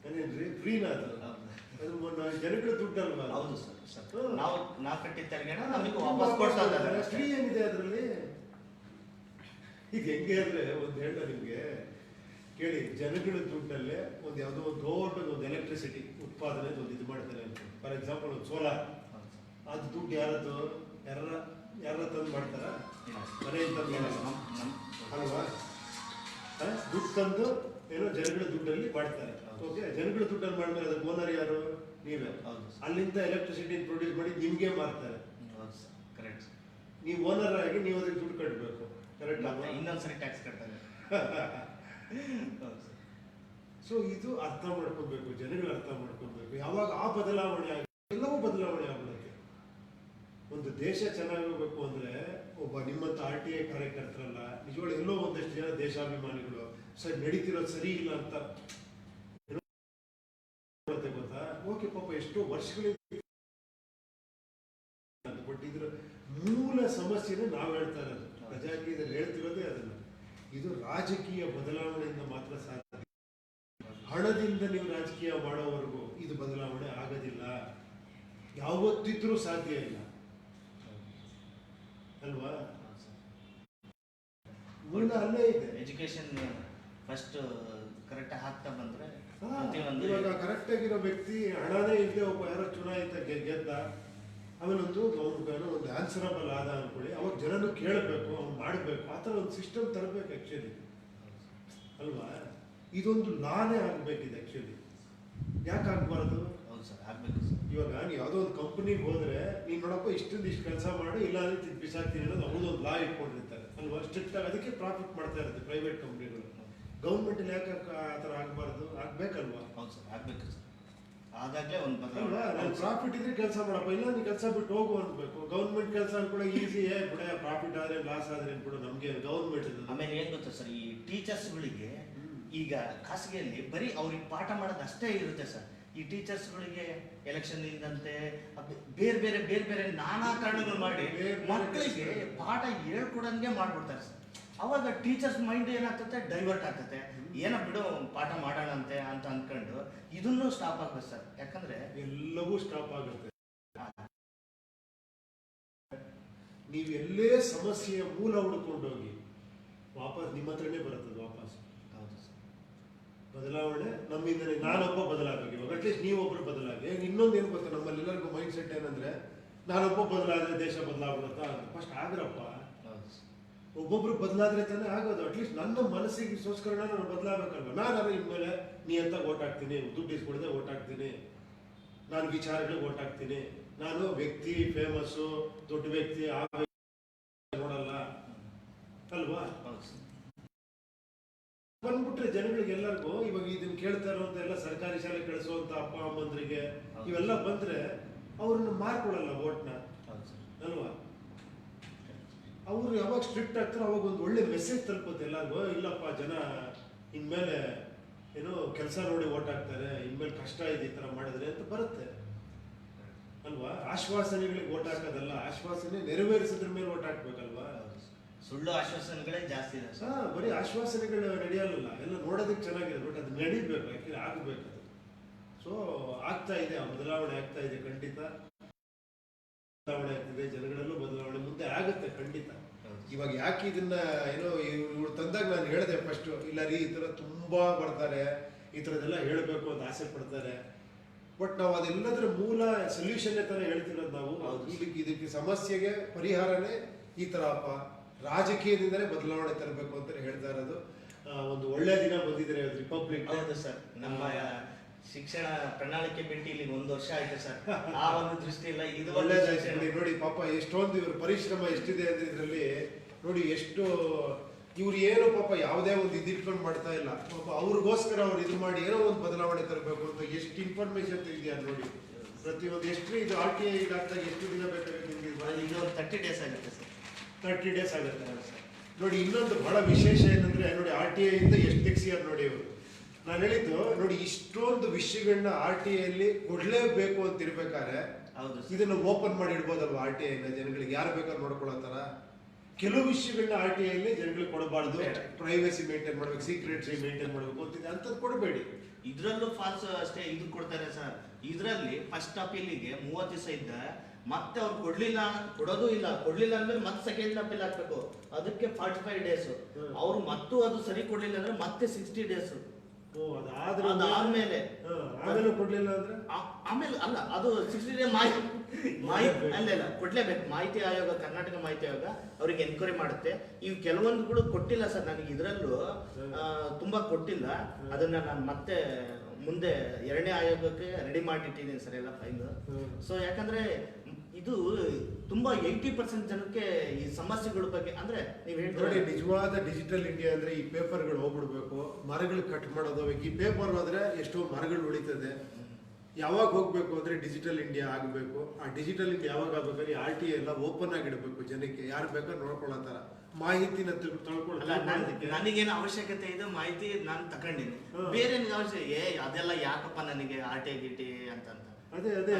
ಏನೇನ್ರಿ ಫ್ರೀನಾ? ಅದು ಜನಗಳ ದುಡ್ಡಲ್ವಾ? ಹೌದು ಸರ್. ನಾವು ಕಟ್ಟಿದ ತೆರಿಗೆ ನಮಗೆ ವಾಪಸ್ ಕೊಡ್ತಾ ಇದ್ದಾರೆ. ಫ್ರೀ ಏನಿದೆ ಅದರಲ್ಲಿ? ಈಗ ಹೆಂಗೆ ಅಂದ್ರೆ ಒಂದು ಹೇಳ ನಿಮ್ಗೆ ಕೇಳಿ, ಜನಗಳ ದುಡ್ಡಲ್ಲೇ ಒಂದು ಯಾವುದೋ ಒಂದು ದೊಡ್ಡ ಒಂದು ಎಲೆಕ್ಟ್ರಿಸಿಟಿ ಉತ್ಪಾದನೆ ಒಂದು ಇದು ಮಾಡ್ತಾರೆ ಅಂತ. ಫಾರ್ ಎಕ್ಸಾಂಪಲ್ ಒಂದು ಸೋಲಾರ್, ಅದು ದುಡ್ಡು ಯಾರದ್ದು? ಯಾರ ತಂದು ಮಾಡ್ತಾರ? ಮನೆಯಿಂದ ಅಲ್ವಾ? ದುಡ್ಡು ತಂದು ಏನೋ ಜನಗಳ ದುಡ್ಡಲ್ಲಿ ಮಾಡ್ತಾರೆ. ಓಕೆ, ಜನಗಳ ದುಡ್ಡಲ್ಲಿ ಮಾಡಿದ್ರೆ ಅದಕ್ಕೆ ಓನರ್ ಯಾರು? ನೀವೇ. ಅಲ್ಲಿಂದ ಎಲೆಕ್ಟ್ರಿಸಿಟಿ ಪ್ರೊಡ್ಯೂಸ್ ಮಾಡಿ ನಿಮ್ಗೆ ಮಾರ್ತಾರೆ. ನೀವು ಓನರ್ ಆಗಿ ನೀವು ಅದಕ್ಕೆ ದುಡ್ಡು ಕಟ್ಟಬೇಕು. ಕರೆಕ್ಟ್ ಅಲ್ವಾ? ಇನ್ನೊಂದ್ಸರಿ ಟ್ಯಾಕ್ಸ್ ಕಟ್ತಾರೆ. ಸೊ ಇದು ಅರ್ಥ ಮಾಡ್ಕೊಬೇಕು, ಜನಗಳು ಅರ್ಥ ಮಾಡ್ಕೊಬೇಕು. ಯಾವಾಗ ಆ ಬದಲಾವಣೆ ಎಲ್ಲವೂ ಬದಲಾವಣೆ ಆಗ್ಬಿಡುತ್ತೆ. ಒಂದು ದೇಶ ಚೆನ್ನಾಗಿ ಹೋಗ್ಬೇಕು ಅಂದ್ರೆ ಒಬ್ಬ ನಿಮ್ಮಂತ RTI ಕಾರ್ಯಕರ್ತರಲ್ಲ, ನಿಜವಾಗ್ಲೂ ಎಲ್ಲೋ ಒಂದಷ್ಟು ಜನ ದೇಶಾಭಿಮಾನಿಗಳು ಸರ್ ನಡೀತಿರೋದು ಸರಿ ಇಲ್ಲ ಅಂತ ಗೊತ್ತಾ? ಓಕೆ, ಪಾಪ ಎಷ್ಟೋ ವರ್ಷಗಳಿಂದ, ಬಟ್ ಇದ್ರ ಮೂಲ ಸಮಸ್ಯೆನ ನಾವು ಹೇಳ್ತಾ ಇರೋದು, ಪ್ರಜಾಕೀಯದಲ್ಲಿ ಹೇಳ್ತಿರೋದೇ ಅದನ್ನ. ಇದು ರಾಜಕೀಯ ಬದಲಾವಣೆಯಿಂದ ಮಾತ್ರ ಸಾಧ್ಯ. ಹಣದಿಂದ ನೀವು ರಾಜಕೀಯ ಮಾಡೋವರೆಗೂ ಇದು ಬದಲಾವಣೆ ಆಗೋದಿಲ್ಲ, ಯಾವತ್ತಿದ್ರೂ ಸಾಧ್ಯ ಇಲ್ಲ, ಅಲ್ವಾ? ಮೂಲ ಅಲ್ಲೇ ಇದೆ. ಎಜುಕೇಶನ್ ಫಸ್ಟ್ ಕರೆಕ್ಟ್ ಹಾಕ್ತಾ ಬಂದ್ರೆ ಇವಾಗ ಕರೆಕ್ಟ್ ಆಗಿರೋ ವ್ಯಕ್ತಿ ಹಣನೇ ಇಲ್ಲದೆ ಒಬ್ಬ ಯಾರೋ ಚುನಾಯಿತ ಗೆದ್ದ, ಆಮೇಲೆ ಒಂದು ಆನ್ಸರಬಲ್ ಆದ ಅನ್ಕೊಳ್ಳಿ, ಅವಾಗ ಜನನು ಕೇಳಬೇಕು, ಅವ್ನು ಮಾಡಬೇಕು. ಆ ಥರ ಒಂದು ಸಿಸ್ಟಮ್ ತರಬೇಕು ಆ್ಯಕ್ಚುಲಿ, ಅಲ್ವಾ? ಇದೊಂದು ಲಾನೇ ಆಗಬೇಕಿದೆ ಆ್ಯಕ್ಚುಲಿ. ಯಾಕೆ ಆಗಬಾರ್ದು? ಹೌದು ಸರ್, ಆಗ್ಬೇಕು ಸರ್. ಇವಾಗ ನೀವು ಯಾವುದೋ ಒಂದು ಕಂಪ್ನಿಗೆ ಹೋದ್ರೆ ನೀನು ನೋಡಪ್ಪ ಇಷ್ಟು ಕೆಲಸ ಮಾಡು, ಇಲ್ಲ ಅಂದ್ರೆ ಬಿಸಾಕ್ತೀನಿ ಅನ್ನೋದು ಅವ್ರದ್ದೊಂದು ಲಾ ಇಟ್ಕೊಂಡಿರ್ತಾರೆ ಅಲ್ವಾ, ಸ್ಟ್ರಿಕ್ಟ್ ಆಗಿ. ಅದಕ್ಕೆ ಪ್ರಾಫಿಟ್ ಮಾಡ್ತಾ ಇರುತ್ತೆ ಪ್ರೈವೇಟ್ ಕಂಪ್ನಿಗಳು. ಗೌರ್ಮೆಂಟ್ ಯಾಕೆ ಆ ಥರ ಆಗಬಾರ್ದು? ಆಗ್ಬೇಕಲ್ವಾ? ಹೌದು ಸರ್, ಆಗ್ಬೇಕು ಸರ್. ಆದಾಗಲೇ ಒಂದು ಅಲ್ವಾ, ನಾನು ಪ್ರಾಫಿಟ್ ಇದ್ರೆ ಕೆಲಸ ಮಾಡಪ್ಪ, ಇಲ್ಲ ನೀನು ಕೆಲಸ ಬಿಟ್ಟು ಹೋಗು ಅನ್ಬೇಕು. ಗೌರ್ಮೆಂಟ್ ಕೆಲಸ ಕೂಡ ಈಸಿ, ಬಿಡ ಪ್ರಾಫಿಟ್ ಆದ್ರೆ ಲಾಸ್ ಆದ್ರೆ ಬಿಡು, ನಮ್ಗೆ ಗೌರ್ಮೆಂಟ್. ಆಮೇಲೆ ಏನ್ ಗೊತ್ತಾ ಸರ್, ಈ ಟೀಚರ್ಸ್ಗಳಿಗೆ ಈಗ ಖಾಸಗಿಯಲ್ಲಿ ಬರೀ ಅವ್ರಿಗೆ ಪಾಠ ಮಾಡೋದು ಅಷ್ಟೇ ಇರುತ್ತೆ ಸರ್. ಈ ಟೀಚರ್ಸ್ಗಳಿಗೆ ಎಲೆಕ್ಷನ್ ಇಂದಂತೆ ಬೇರೆ ಬೇರೆ ಬೇರೆ ಬೇರೆ ನಾನಾ ಕಾರಣಗಳು ಮಾಡಿ ಮಕ್ಕಳಿಗೆ ಪಾಠ ಹೇಳ್ಕೊಡಂಗೆ ಮಾಡ್ಬಿಡ್ತಾರೆ ಸರ್. ಅವಾಗ ಟೀಚರ್ಸ್ ಮೈಂಡ್ ಏನಾಗ್ತದೆ, ಡೈವರ್ಟ್ ಆಗ್ತದೆ. ಏನೋ ಬಿಡು ಪಾಠ ಮಾಡೋಣಂತೆ ಅಂತ ಅಂದ್ಕೊಂಡು ಇದನ್ನು ಸ್ಟಾಪ್ ಆಗ್ಬೇಕು ಸರ್. ಯಾಕಂದ್ರೆ ಎಲ್ಲವೂ ಸ್ಟಾಪ್ ಆಗುತ್ತೆ. ನೀವು ಎಲ್ಲೇ ಸಮಸ್ಯೆಯ ಮೂಲ ಹುಡ್ಕೊಂಡೋಗಿ ವಾಪಸ್ ನಿಮ್ಮ ಹತ್ರನೇ ಬರುತ್ತದೆ ವಾಪಸ್. ಹೌದು ಸರ್, ಬದಲಾವಣೆ ನಮ್ಮಿಂದಲೇ. ನಾನೊಬ್ಬ ಬದಲಾಗಬೇಕು, ಇವಾಗ ಅಟ್ಲೀಸ್ಟ್ ನೀವೊಬ್ರು ಬದಲಾಗಿ. ಇನ್ನೊಂದು ಏನು ಗೊತ್ತಾ, ನಮ್ಮಲ್ಲಿ ಎಲ್ಲರಿಗೂ ಮೈಂಡ್ ಸೆಟ್ ಏನಂದ್ರೆ ನಾನೊಬ್ಬ ಬದಲಾದ್ರೆ ದೇಶ ಬದಲಾಗ್ಬಿಡುತ್ತಾ ಅಂತ. ಫಸ್ಟ್ ಆಗ್ರಪ್ಪ, ಒಬ್ಬೊಬ್ರು ಬದಲಾದ್ರೆ ತಾನೇ ಆಗೋದು. ಅಟ್ಲೀಸ್ಟ್ ನನ್ನ ಮನಸ್ಸಿಗೋಸ್ಕರ ನಾನು ಬದಲಾಗಬೇಕಲ್ವ. ನಾನು ಇನ್ಮೇಲೆ ನೀ ಅಂತ ಓಟ್ ಹಾಕ್ತೀನಿ, ದುಡ್ಡು ಇಸ್ಕೊಡದೆ ಓಟ್ ಹಾಕ್ತೀನಿ, ನಾನು ವಿಚಾರಗಳಿಗೆ ಓಟ್ ಹಾಕ್ತೀನಿ, ನಾನು ವ್ಯಕ್ತಿ ಫೇಮಸ್ಸು ದೊಡ್ಡ ವ್ಯಕ್ತಿ ಆ ನೋಡಲ್ಲ ಅಲ್ವಾ. ಬಂದ್ಬಿಟ್ರೆ ಜನಗಳಿಗೆ ಎಲ್ಲರಿಗೂ ಇವಾಗ ಇದನ್ನ ಕೇಳ್ತಾ ಇರುವಂತ ಎಲ್ಲ ಸರ್ಕಾರಿ ಶಾಲೆ ಕಳಿಸುವಂತ ಅಪ್ಪ ಅಮ್ಮಂದ್ರಿಗೆ ಇವೆಲ್ಲ ಬಂದ್ರೆ ಅವ್ರನ್ನ ಮಾರ್ಕೊಡಲ್ಲ ಓಟ್ನ ಅಲ್ವಾ. ಅವರು ಯಾವಾಗ ಸ್ಟ್ರಿಕ್ಟ್ ಆಗ್ತಾರೋ ಅವಾಗ ಒಂದು ಒಳ್ಳೆ ಮೆಸೇಜ್ ತಲುಪುತ್ತೆ ಎಲ್ಲರಿಗೂ. ಇಲ್ಲಪ್ಪ ಜನ ಇನ್ಮೇಲೆ ಏನೋ ಕೆಲಸ ನೋಡಿ ಓಟ್ ಹಾಕ್ತಾರೆ, ಇನ್ಮೇಲೆ ಕಷ್ಟ ಇದೆ ಈ ತರ ಮಾಡಿದ್ರೆ ಅಂತ ಬರುತ್ತೆ ಅಲ್ವಾ. ಆಶ್ವಾಸನೆಗಳಿಗೆ ಓಟ್ ಹಾಕೋದಲ್ಲ, ಆಶ್ವಾಸನೆ ನೆರವೇರಿಸಿದ್ರ ಮೇಲೆ ಓಟ್ ಹಾಕ್ಬೇಕಲ್ವಾ. ಸುಳ್ಳು ಆಶ್ವಾಸನೆಗಳೇ ಜಾಸ್ತಿ ಇದೆ. ಬರೀ ಆಶ್ವಾಸನೆಗಳು ನಡೆಯಲ್ಲ, ಎಲ್ಲ ನೋಡೋದಕ್ಕೆ ಚೆನ್ನಾಗಿದೆ, ಬಟ್ ಅದು ನಡೀಬೇಕು, ಯಾಕೆ ಆಗ್ಬೇಕು ಅದು. ಸೊ ಆಗ್ತಾ ಇದೆ, ಬದಲಾವಣೆ ಆಗ್ತಾ ಇದೆ, ಖಂಡಿತ ಬದಲಾವಣೆ ಆಗ್ತಿದೆ. ಜನಗಳಲ್ಲೂ ಬದಲಾವಣೆ ಮುಂದೆ ಆಗುತ್ತೆ ಖಂಡಿತ. ಇವಾಗ ಯಾಕೆ ಇದನ್ನ ಏನೋ ಇವ್ರು ತಂದಾಗ ನಾನು ಹೇಳಿದೆ ಫಸ್ಟ್, ಇಲ್ಲ ರೀ ಈ ತರ ತುಂಬಾ ಬರ್ತಾರೆ, ಈ ತರದೆಲ್ಲ ಹೇಳ್ಬೇಕು ಅಂತ ಆಸೆ ಪಡ್ತಾರೆ. ಬಟ್ ನಾವು ಅದೆಲ್ಲದರ ಮೂಲ ಸೊಲ್ಯೂಷನ್ ತರ ಹೇಳ್ತಿರೋದು ನಾವು. ಇದಕ್ಕೆ ಸಮಸ್ಯೆಗೆ ಪರಿಹಾರನೇ ಈ ತರ ಅಪ್ಪ, ರಾಜಕೀಯದಿಂದಲೇ ಬದಲಾವಣೆ ತರಬೇಕು ಅಂತ ಹೇಳ್ತಾ ಇರೋದು. ಒಂದು ಒಳ್ಳೆ ದಿನ ಬಂದಿದ್ರೆ ರಿಪಬ್ಲಿಕ್. ಹೌದು ಸರ್, ನಮ್ಮ ಶಿಕ್ಷಣ ಪ್ರಣಾಳಿಕೆ ಬಿಟ್ಟು ಇಲ್ಲಿ 1 ವರ್ಷ ಆಯ್ತು ಸರ್. ಆ ಒಂದು ದೃಷ್ಟಿ ಇಲ್ಲ, ಇದು ಒಳ್ಳೇದಾಯ್ತು ನೋಡಿ. ಪಾಪ ಎಷ್ಟೊಂದು ಇವ್ರ ಪರಿಶ್ರಮ ಎಷ್ಟಿದೆ ಅಂದ್ರೆ ಇದ್ರಲ್ಲಿ ನೋಡಿ, ಎಷ್ಟು ಇವ್ರು ಏನು ಪಾಪ ಯಾವುದೇ ಒಂದು ಇದಿಟ್ಕೊಂಡು ಮಾಡ್ತಾ ಇಲ್ಲ ಪಾಪ. ಅವ್ರಿಗೋಸ್ಕರ ಅವ್ರು ಇದು ಮಾಡಿ ಏನೋ ಒಂದು ಬದಲಾವಣೆ ತರಬೇಕು ಅಂತ ಎಷ್ಟು ಇನ್ಫಾರ್ಮೇಶನ್ ತೆಗೆದಿದ್ದಾರೆ ನೋಡಿ. ಪ್ರತಿಯೊಂದು ಎಷ್ಟು ಇದು RTI ಇದಾಗ್ದಾಗ ಎಷ್ಟು ದಿನ ಬೇಕಾಗುತ್ತೆ ನಿಮ್ಗೆ? ಇದು 30 days ಆಗುತ್ತೆ ಸರ್. 30 days ಆಗುತ್ತೆ ನೋಡಿ. ಇನ್ನೊಂದು ಬಹಳ ವಿಶೇಷ ಏನಂದ್ರೆ ನೋಡಿ, RTI ಇಂದ ಎಷ್ಟು ತೆಗ್ಸಿಯಾರ ನೋಡಿ ಇವರು. ನಾನು ಹೇಳಿದ್ದು ನೋಡಿ, ಇಷ್ಟೊಂದು ವಿಷಯಗಳನ್ನ RTI ಅಲ್ಲಿ ಕೊಡ್ಲೇಬೇಕು ಅಂತ ಇರ್ಬೇಕಾದ್ರೆ ಇದನ್ನ ಓಪನ್ ಮಾಡಿ ಇಡ್ಬೋದಲ್ವಾ RTI ಇಂದ ಜನಗಳಿಗೆ, ಯಾರು ಬೇಕಾದ್ರೂ ನೋಡ್ಕೊಳ್ಳೋತಾರ. ಕೆಲವು ವಿಷಯಗಳನ್ನ RTI ಅಲ್ಲಿ ಜನಗಳಿಗೆ ಕೊಡಬಾರ್ದು, ಪ್ರೈವಸಿ ಮೇಂಟೈನ್ ಮಾಡ್ಬೇಕು, ಸೀಕ್ರೆಟ್ಸಿ ಮೇಂಟೈನ್ ಮಾಡ್ಬೇಕು ಅಂತಿದೆ, ಅಂತದ್ ಕೊಡಬೇಡಿ. ಇದ್ರಲ್ಲೂ ಫಾಲ್ಸ್ ಅಷ್ಟೇ ಇದು ಕೊಡ್ತಾರೆ ಸರ್. ಇದ್ರಲ್ಲಿ ಫಸ್ಟ್ ಅಪೀಲಿಗೆ 30 ದಿವಸ ಇದ್ದ, ಮತ್ತೆ ಅವ್ರು ಕೊಡೋದು ಇಲ್ಲ, ಕೊಡ್ಲಿಲ್ಲ ಅಂದ್ರೆ ಮತ್ತೆ ಸೆಕೆಂಡ್ ಅಪೀಲ್ ಹಾಕ್ಬೇಕು, ಅದಕ್ಕೆ 45 days. ಅವ್ರು ಮತ್ತು ಅದು ಸರಿ ಕೊಡ್ಲಿಲ್ಲ ಅಂದ್ರೆ ಮತ್ತೆ 60 days. ಅದಾದ್ಮೇಲೆ ಕೊಡ್ಲಿಲ್ಲ ಅಂದ್ರೆ ಆಮೇಲೆ ಅಲ್ಲ, ಅದು 60 day ಮಾಹಿತಿ ಅಲ್ಲ ಕೊಡ್ಲೇಬೇಕು. ಮಾಹಿತಿ ಆಯೋಗ, ಕರ್ನಾಟಕ ಮಾಹಿತಿ ಆಯೋಗ ಅವ್ರಿಗೆ ಎನ್ಕ್ವೈರಿ ಮಾಡುತ್ತೆ. ಇವು ಕೆಲವೊಂದುಗಳು ಕೊಟ್ಟಿಲ್ಲ ಸರ್, ನನಗೆ ಇದರಲ್ಲೂ ತುಂಬಾ ಕೊಟ್ಟಿಲ್ಲ. ಅದನ್ನ ನಾನು ಮತ್ತೆ ಮುಂದೆ 2ನೇ ಆಯೋಗಕ್ಕೆ ರೆಡಿ ಮಾಡಿಟ್ಟಿದ್ದೀನಿ ಸರ್ ಎಲ್ಲ ಫೈಲ್. ಸೊ ಯಾಕಂದ್ರೆ ಇದು ತುಂಬಾ 80% ಜನಕ್ಕೆ ಈ ಸಮಸ್ಯೆಗಳ ಬಗ್ಗೆ ಅಂದ್ರೆ ನೀವು ನೋಡಿ, ನಿಜವಾದ ಡಿಜಿಟಲ್ ಇಂಡಿಯಾ ಅಂದ್ರೆ ಈ ಪೇಪರ್ಗಳು ಹೋಗ್ಬಿಡ್ಬೇಕು, ಮರಗಳು ಕಟ್ ಮಾಡೋದು. ಈ ಪೇಪರ್ ಹೋದ್ರೆ ಎಷ್ಟೋ ಮರಗಳು ಉಳಿತದೆ. ಯಾವಾಗ ಹೋಗ್ಬೇಕು ಅಂದ್ರೆ ಡಿಜಿಟಲ್ ಇಂಡಿಯಾ ಆಗಬೇಕು. ಆ ಡಿಜಿಟಲ್ ಇಂಡಿಯಾ ಯಾವಾಗ ಆಗ್ಬೇಕಾದ್ರೆ RTI ಎಲ್ಲ ಓಪನ್ ಆಗಿಡಬೇಕು, ಜನಕ್ಕೆ ಯಾರು ಬೇಕಾದ್ರೆ ನೋಡ್ಕೊಳ್ಳೋ ಮಾಹಿತಿನ ನನಗೇನು ಅವಶ್ಯಕತೆ ಇದೆ ಮಾಹಿತಿ ನಾನು ತಗೊಂಡಿನಿ. ಬೇರೆ ಅವಶ್ಯಕ ಅದೆಲ್ಲ ಯಾಕಪ್ಪ ನನಗೆ RTI ಗಿಟಿ ಅಂತ. ಅದೇ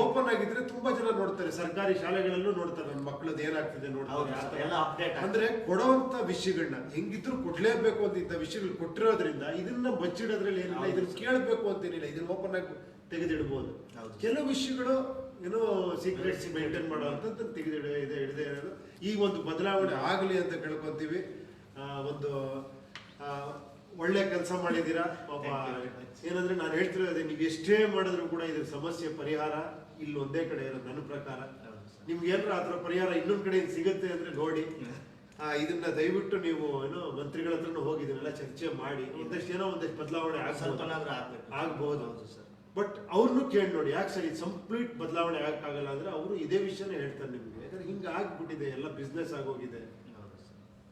ಓಪನ್ ಆಗಿದ್ರೆ ತುಂಬಾ ಜನ ನೋಡ್ತಾರೆ, ಸರ್ಕಾರಿ ಶಾಲೆಗಳಲ್ಲೂ ನೋಡ್ತಾರೆ, ನನ್ನ ಮಕ್ಕಳದ್ದು ಏನಾಗ್ತಿದೆ ನೋಡ್ತಾರೆ. ಅಂದ್ರೆ ಕೊಡುವಂತ ವಿಷಯಗಳನ್ನ ಹೆಂಗಿದ್ರು ಕೊಡ್ಲೇಬೇಕು ಅಂತ ಇಂಥ ವಿಷಯಗಳು ಕೊಟ್ಟಿರೋದ್ರಿಂದ ಇದನ್ನ ಬಚ್ಚಿಡೋದ್ರಲ್ಲಿ ಏನಿಲ್ಲ, ಇದನ್ನ ಕೇಳಬೇಕು ಅಂತೇನಿಲ್ಲ, ಇದನ್ನ ಓಪನ್ ಆಗಿ ತೆಗೆದಿಡ್ಬೋದು. ಕೆಲವು ವಿಷಯಗಳು ಏನೋ ಸೀಕ್ರೆಟ್ಸ್ ಮೇಂಟೈನ್ ಮಾಡುವಂತ ತೆಗೆದಿಡದೆ ಇರೋದು. ಈ ಒಂದು ಬದಲಾವಣೆ ಆಗಲಿ ಅಂತ ಕೇಳ್ಕೊಂತೀವಿ. ಒಂದು ಒಳ್ಳೆ ಕೆಲಸ ಮಾಡಿದ್ದೀರಾ ಪಾಪ. ಏನಂದ್ರೆ ನಾನು ಹೇಳ್ತಿರೋದೇ, ನೀವು ಎಷ್ಟೇ ಮಾಡಿದ್ರು ಕೂಡ ಇದ್ರ ಸಮಸ್ಯೆ ಪರಿಹಾರ ಇಲ್ಲಿ ಒಂದೇ ಕಡೆ ಇರೋದು ನನ್ನ ಪ್ರಕಾರ. ನಿಮ್ಗೆ ಏನಾರ ಅದ್ರ ಪರಿಹಾರ ಇನ್ನೊಂದ್ ಕಡೆ ಸಿಗುತ್ತೆ ಅಂದ್ರೆ ನೋಡಿ. ಇದನ್ನ ದಯವಿಟ್ಟು ನೀವು ಏನೋ ಮಂತ್ರಿಗಳ ಹತ್ರನೂ ಹೋಗಿ ಇದನ್ನೆಲ್ಲ ಚರ್ಚೆ ಮಾಡಿ ಒಂದಷ್ಟು ಬದಲಾವಣೆ ಆಗ್ಬಹುದು. ಬಟ್ ಅವ್ರನ್ನೂ ಕೇಳಿ ನೋಡಿ, ಯಾಕೆ ಸರ್ ಇದು ಕಂಪ್ಲೀಟ್ ಬದಲಾವಣೆ ಆಗಕ್ಕಾಗಲ್ಲ ಅಂದ್ರೆ ಅವರು ಇದೇ ವಿಷಯನೇ ಹೇಳ್ತಾರೆ ನಿಮಗೆ. ಯಾಕಂದ್ರೆ ಹಿಂಗೆ ಆಗ್ಬಿಟ್ಟಿದೆ, ಎಲ್ಲ ಬಿಸ್ನೆಸ್ ಆಗೋಗಿದೆ.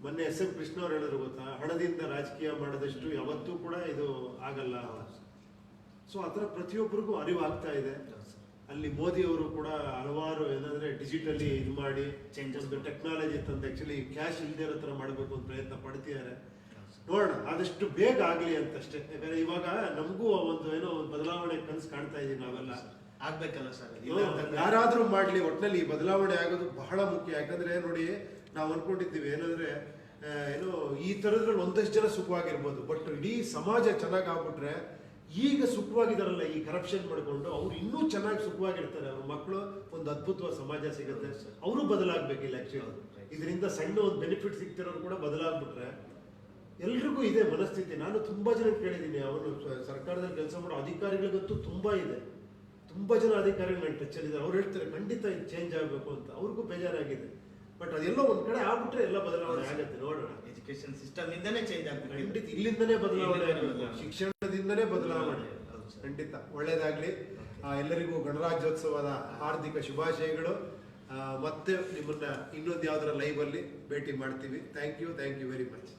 ಮೊನ್ನೆ ಎಸ್ ಎಂ ಕೃಷ್ಣ ಅವ್ರು ಹೇಳಿದ್ರು ಗೊತ್ತಾ, ಹಣದಿಂದ ರಾಜಕೀಯ ಮಾಡೋದಷ್ಟು ಯಾವತ್ತೂ ಕೂಡ ಇದು ಆಗಲ್ಲ. ಸೊ ಆ ಥರ ಪ್ರತಿಯೊಬ್ಬರಿಗೂ ಅರಿವು ಆಗ್ತಾ ಇದೆ. ಅಲ್ಲಿ ಮೋದಿ ಅವರು ಕೂಡ ಹಲವಾರು ಏನಂದ್ರೆ ಡಿಜಿಟಲಿ ಇದು ಮಾಡಿ ಚೇಂಜಸ್ ಟೆಕ್ನಾಲಜಿ ತಂದು ಆಕ್ಚುಲಿ ಕ್ಯಾಶ್ ಇಲ್ದೇ ಇರೋ ಥರ ಮಾಡಬೇಕು ಅಂತ ಪ್ರಯತ್ನ ಪಡ್ತಿದ್ದಾರೆ. ನೋಡೋಣ ಆದಷ್ಟು ಬೇಗ ಆಗಲಿ ಅಂತಷ್ಟೇ. ಯಾಕಂದ್ರೆ ಇವಾಗ ನಮಗೂ ಒಂದು ಏನೋ ಒಂದು ಬದಲಾವಣೆ ಕನಸು ಕಾಣ್ತಾ ಇದೀವಿ ನಾವೆಲ್ಲ. ಆಗ್ಬೇಕಲ್ಲ ಸರ್, ಯಾರಾದ್ರೂ ಮಾಡ್ಲಿ, ಒಟ್ಟಿನಲ್ಲಿ ಈ ಬದಲಾವಣೆ ಆಗೋದು ಬಹಳ ಮುಖ್ಯ. ಯಾಕಂದ್ರೆ ನೋಡಿ, ನಾವು ಅನ್ಕೊಂಡಿದ್ದೀವಿ ಏನಂದ್ರೆ ಏನೋ ಈ ತರದ್ರಲ್ಲಿ ಒಂದಷ್ಟು ಜನ ಸುಖವಾಗಿರ್ಬೋದು, ಬಟ್ ಇಡೀ ಸಮಾಜ ಚೆನ್ನಾಗಿ ಆಗ್ಬಿಟ್ರೆ, ಈಗ ಸುಖವಾಗಿದಾರಲ್ಲ ಈ ಕರಪ್ಷನ್ ಮಾಡ್ಕೊಂಡು, ಅವ್ರು ಇನ್ನೂ ಚೆನ್ನಾಗಿ ಸುಖವಾಗಿರ್ತಾರೆ. ಅವ್ರ ಮಕ್ಕಳು ಒಂದು ಅದ್ಭುತವಾದ ಸಮಾಜ ಸಿಗುತ್ತೆ. ಅವರು ಬದಲಾಗ್ಬೇಕಿಲ್ಲ ಆಕ್ಚುಲಿ. ಇದರಿಂದ ಸಣ್ಣ ಒಂದು ಬೆನಿಫಿಟ್ ಸಿಗ್ತಿರೋರು ಕೂಡ ಬದಲಾಗ್ಬಿಟ್ರೆ ಎಲ್ರಿಗೂ ಇದೆ ಮನಸ್ಥಿತಿ. ನಾನು ತುಂಬಾ ಜನ ಕೇಳಿದ್ದೀನಿ, ಅವರು ಸರ್ಕಾರದಲ್ಲಿ ಕೆಲಸ ಮಾಡೋ ಅಧಿಕಾರಿಗಳಿಗಂತೂ ತುಂಬಾ ಇದೆ, ತುಂಬಾ ಜನ ಅಧಿಕಾರಿಗಳು ನನ್ನ ಟಚ್ ಅಲ್ಲಿ ಅವ್ರು ಹೇಳ್ತಾರೆ ಖಂಡಿತ ಇದು ಚೇಂಜ್ ಆಗಬೇಕು ಅಂತ. ಅವ್ರಿಗೂ ಬೇಜಾರಾಗಿದೆ. ಬಟ್ ಅದೆಲ್ಲೋ ಒಂದ್ ಕಡೆ ಆಗ್ಬಿಟ್ರೆ ಎಲ್ಲ ಬದಲಾವಣೆ ಆಗುತ್ತೆ. ನೋಡೋಣ, ಎಜುಕೇಶನ್ ಸಿಸ್ಟಮ್ ಇಂದನೇ ಚೇಂಜ್ ಆಗ್ಬೇಕು. ಖಂಡಿತ ಇಲ್ಲಿಂದನೇ ಬದಲಾವಣೆ ಆಗಬೇಕು, ಶಿಕ್ಷಣದಿಂದನೇ ಬದಲಾವಣೆ. ಖಂಡಿತ ಒಳ್ಳೇದಾಗ್ಲಿ. ಎಲ್ಲರಿಗೂ ಗಣರಾಜ್ಯೋತ್ಸವದ ಹಾರ್ದಿಕ ಶುಭಾಶಯಗಳು. ಮತ್ತೆ ನಿಮ್ಮನ್ನ ಇನ್ನೊಂದು ಯಾವ್ದಾರ ಲೈವ್ ಅಲ್ಲಿ ಭೇಟಿ ಮಾಡ್ತೀವಿ. Thank you very much.